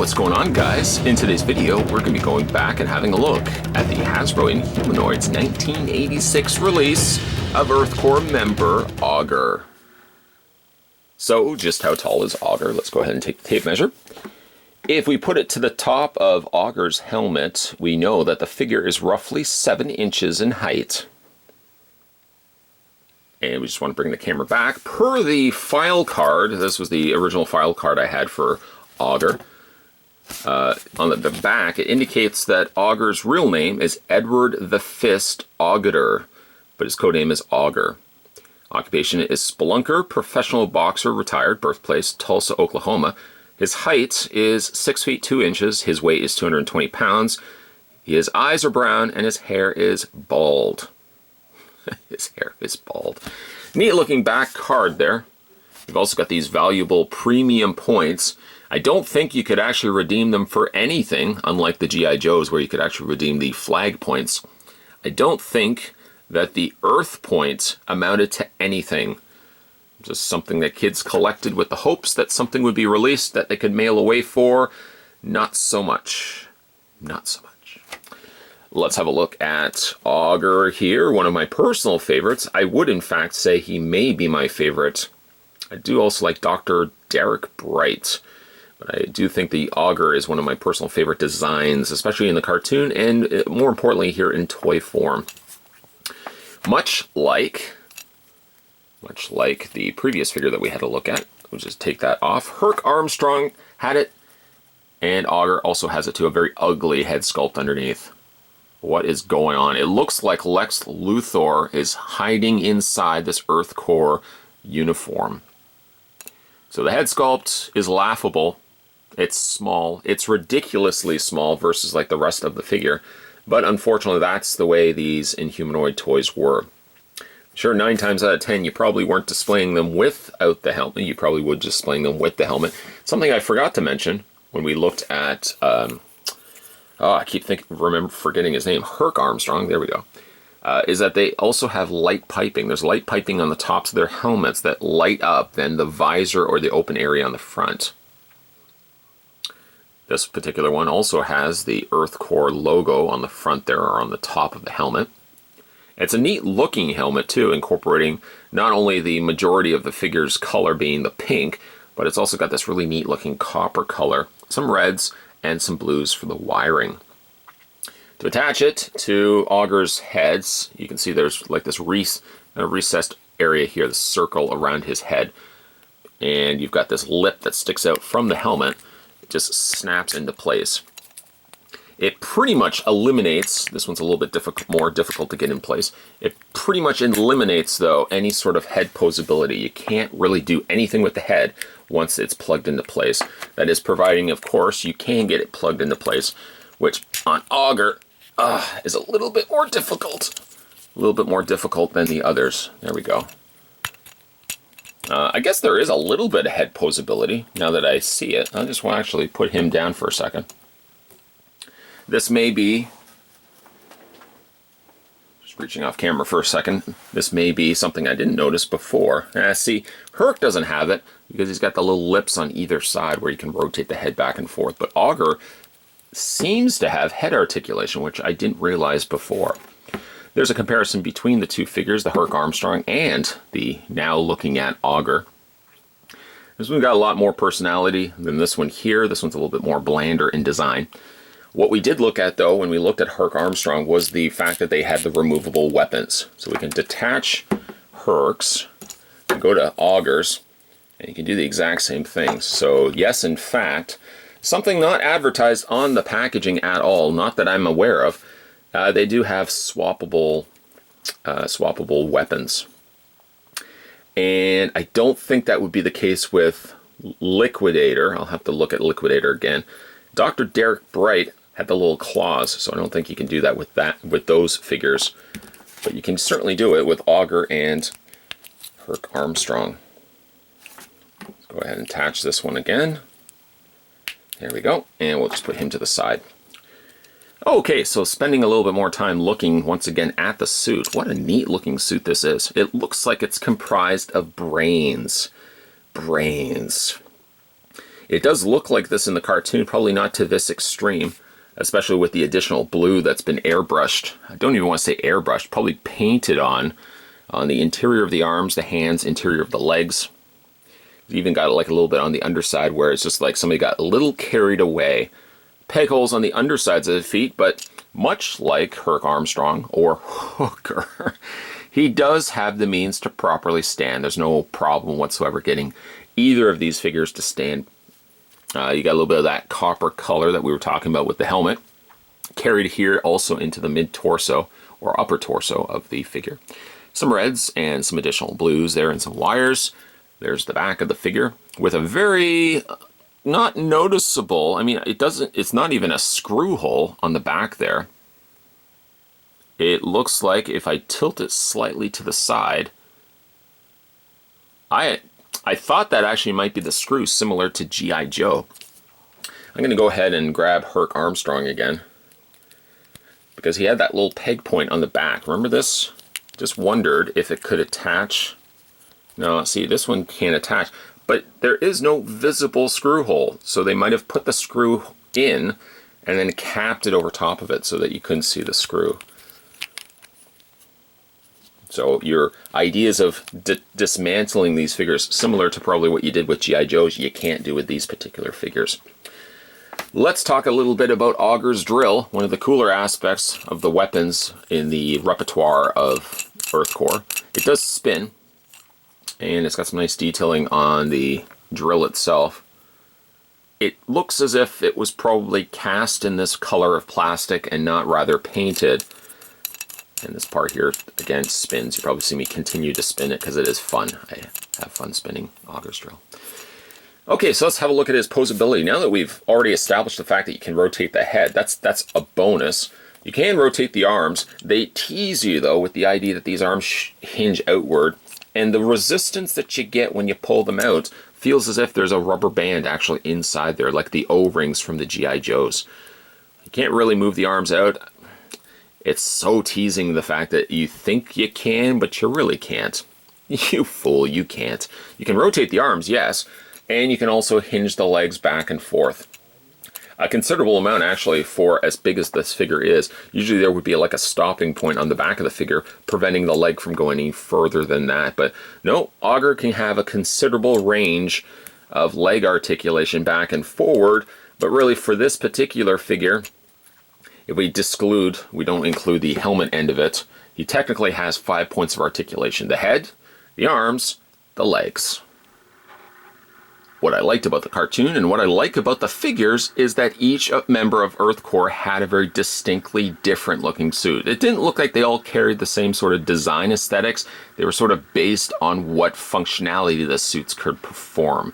what's going on, guys? In today's video, we're going to be going back and having a look at the Hasbro Inhumanoids 1986 release of Earth Corps member Auger. So, just how tall is Auger? Let's go ahead and take the tape measure. If we put it to the top of Auger's helmet, we know that the figure is roughly 7 inches in height. And we just want to bring the camera back. Per the file card, this was the original file card I had for Auger. On the back, it indicates that Auger's real name is Edward the Fist Auger, but his codename is Auger. Occupation is spelunker, professional boxer, retired, birthplace Tulsa, Oklahoma. His height is 6 feet 2 inches. His weight is 220 pounds. His eyes are brown and his hair is bald. His hair is bald. Neat looking back card there. You've also got these valuable premium points. I don't think you could actually redeem them for anything, unlike the G.I. Joes where you could actually redeem the flag points. I don't think that the Earth points amounted to anything. Just something that kids collected with the hopes that something would be released that they could mail away for. Not so much. Not so much. Let's have a look at Auger here, one of my personal favorites. I would in fact say he may be my favorite. I do also like Dr. Derek Bright, but I do think the Auger is one of my personal favorite designs, especially in the cartoon and more importantly here in toy form. Much like the previous figure that we had to look at. We'll just take that off. Herc Armstrong had it, and Auger also has it too, a very ugly head sculpt underneath. What is going on? It looks like Lex Luthor is hiding inside this Earth Corps uniform. So the head sculpt is laughable. It's small. It's ridiculously small versus like the rest of the figure. But unfortunately, that's the way these Inhumanoid toys were. Sure, 9 times out of 10, you probably weren't displaying them without the helmet. You probably would just displaying them with the helmet. Something I forgot to mention when we looked at... I keep forgetting his name. Herc Armstrong, there we go. Is that they also have light piping. There's light piping on the tops of their helmets that light up then the visor or the open area on the front. This particular one also has the Earth Corps logo on the front there or on the top of the helmet. It's a neat looking helmet too, incorporating not only the majority of the figure's color being the pink, but it's also got this really neat looking copper color, some reds, and some blues for the wiring. To attach it to Auger's heads, you can see there's like this recessed area here, the circle around his head. And you've got this lip that sticks out from the helmet. It just snaps into place. It pretty much eliminates, this one's a little bit more difficult to get in place. It pretty much eliminates, though, any sort of head posability. You can't really do anything with the head once it's plugged into place. That is providing, of course, you can get it plugged into place, which on Auger is a little bit more difficult. A little bit more difficult than the others. There we go. I guess there is a little bit of head posability now that I see it. I just want to actually put him down for a second. This may be, just reaching off camera for a second, this may be something I didn't notice before. See, Herc doesn't have it because he's got the little lips on either side where you can rotate the head back and forth. But Auger seems to have head articulation, which I didn't realize before. There's a comparison between the two figures, the Herc Armstrong and the now looking at Auger. This one got a lot more personality than this one here. This one's a little bit more blander in design. What we did look at, though, when we looked at Herc Armstrong was the fact that they had the removable weapons. So we can detach Herc's, go to Augers, and you can do the exact same thing. So yes, in fact, something not advertised on the packaging at all, not that I'm aware of, they do have swappable weapons. And I don't think that would be the case with Liquidator. I'll have to look at Liquidator again. Dr. Derek Bright had the little claws, so I don't think you can do that with those figures. But you can certainly do it with Auger and Herc Armstrong. Let's go ahead and attach this one again. There we go, and we'll just put him to the side. Okay, so spending a little bit more time looking once again at the suit. What a neat looking suit this is. It looks like it's comprised of brains. It does look like this in the cartoon, probably not to this extreme, especially with the additional blue that's been airbrushed. I don't even want to say airbrushed, probably painted on the interior of the arms, the hands, interior of the legs. It's even got like a little bit on the underside where it's just like somebody got a little carried away. Peg holes on the undersides of the feet, but much like Herc Armstrong or Hooker, he does have the means to properly stand. There's no problem whatsoever getting either of these figures to stand. You got a little bit of that copper color that we were talking about with the helmet, carried here also into the mid-torso or upper torso of the figure. Some reds and some additional blues there and some wires. There's the back of the figure with a very not noticeable, I mean, it's not even a screw hole on the back there. It looks like if I tilt it slightly to the side, I thought that actually might be the screw similar to G.I. Joe. I'm going to go ahead and grab Herc Armstrong again, because he had that little peg point on the back. Remember this? Just wondered if it could attach. No, see, this one can't attach. But there is no visible screw hole, so they might have put the screw in and then capped it over top of it so that you couldn't see the screw. So your ideas of dismantling these figures, similar to probably what you did with G.I. Joe's, you can't do with these particular figures. Let's talk a little bit about Augers Drill, one of the cooler aspects of the weapons in the repertoire of Earthcore. It does spin, and it's got some nice detailing on the drill itself. It looks as if it was probably cast in this color of plastic and not rather painted. And this part here, again, spins. You probably see me continue to spin it because it is fun. I have fun spinning Augers Drill. Okay, so let's have a look at his posability. Now that we've already established the fact that you can rotate the head, that's a bonus. You can rotate the arms. They tease you, though, with the idea that these arms hinge outward. And the resistance that you get when you pull them out feels as if there's a rubber band actually inside there, like the O-rings from the G.I. Joes. You can't really move the arms out. It's so teasing the fact that you think you can, but you really can't. You fool, you can't. You can rotate the arms, yes, and you can also hinge the legs back and forth. A considerable amount, actually, for as big as this figure is. Usually there would be like a stopping point on the back of the figure, preventing the leg from going any further than that. But no, Auger can have a considerable range of leg articulation back and forward, but really for this particular figure, if we don't include the helmet end of it, he technically has 5 points of articulation. The head, the arms, the legs. What I liked about the cartoon and what I like about the figures is that each member of Earthcore had a very distinctly different looking suit. It didn't look like they all carried the same sort of design aesthetics. They were sort of based on what functionality the suits could perform.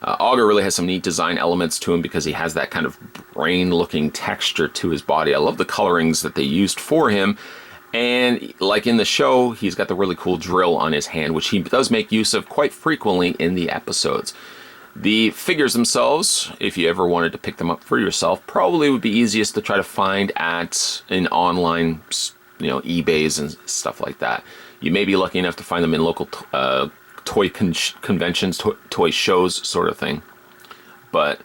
Auger really has some neat design elements to him because he has that kind of brain-looking texture to his body. I love the colorings that they used for him. And like in the show, he's got the really cool drill on his hand, which he does make use of quite frequently in the episodes. The figures themselves, if you ever wanted to pick them up for yourself, probably would be easiest to try to find at an online, eBays and stuff like that. You may be lucky enough to find them in local toy conventions, toy shows sort of thing. But,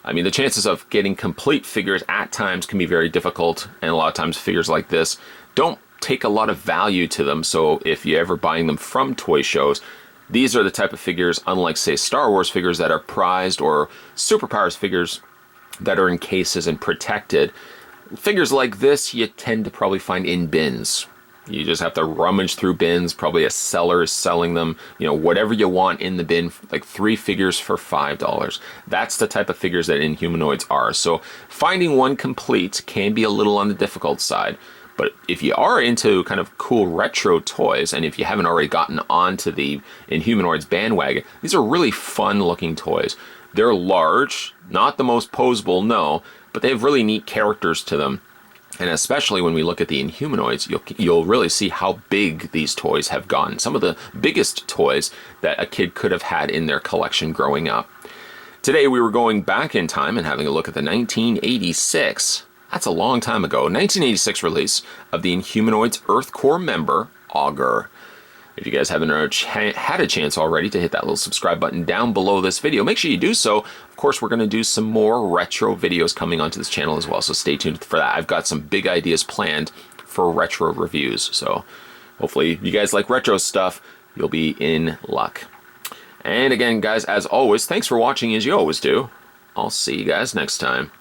I mean, the chances of getting complete figures at times can be very difficult, and a lot of times figures like this don't take a lot of value to them, so if you're ever buying them from toy shows, these are the type of figures, unlike, say, Star Wars figures that are prized, or Superpowers figures that are in cases and protected. Figures like this you tend to probably find in bins. You just have to rummage through bins. Probably a seller is selling them, whatever you want in the bin, like 3 figures for $5. That's the type of figures that Inhumanoids are. So finding one complete can be a little on the difficult side. But if you are into kind of cool retro toys, and if you haven't already gotten onto the Inhumanoids bandwagon, these are really fun looking toys. They're large, not the most posable, no, but they have really neat characters to them. And especially when we look at the Inhumanoids, you'll really see how big these toys have gotten. Some of the biggest toys that a kid could have had in their collection growing up. Today we were going back in time and having a look at the 1986, that's a long time ago, 1986 release of the Inhumanoids Earthcore member, Auger. If you guys haven't had a chance already to hit that little subscribe button down below this video, make sure you do so. Of course, we're going to do some more retro videos coming onto this channel as well, so stay tuned for that. I've got some big ideas planned for retro reviews, so hopefully you guys like retro stuff. You'll be in luck. And again, guys, as always, thanks for watching as you always do. I'll see you guys next time.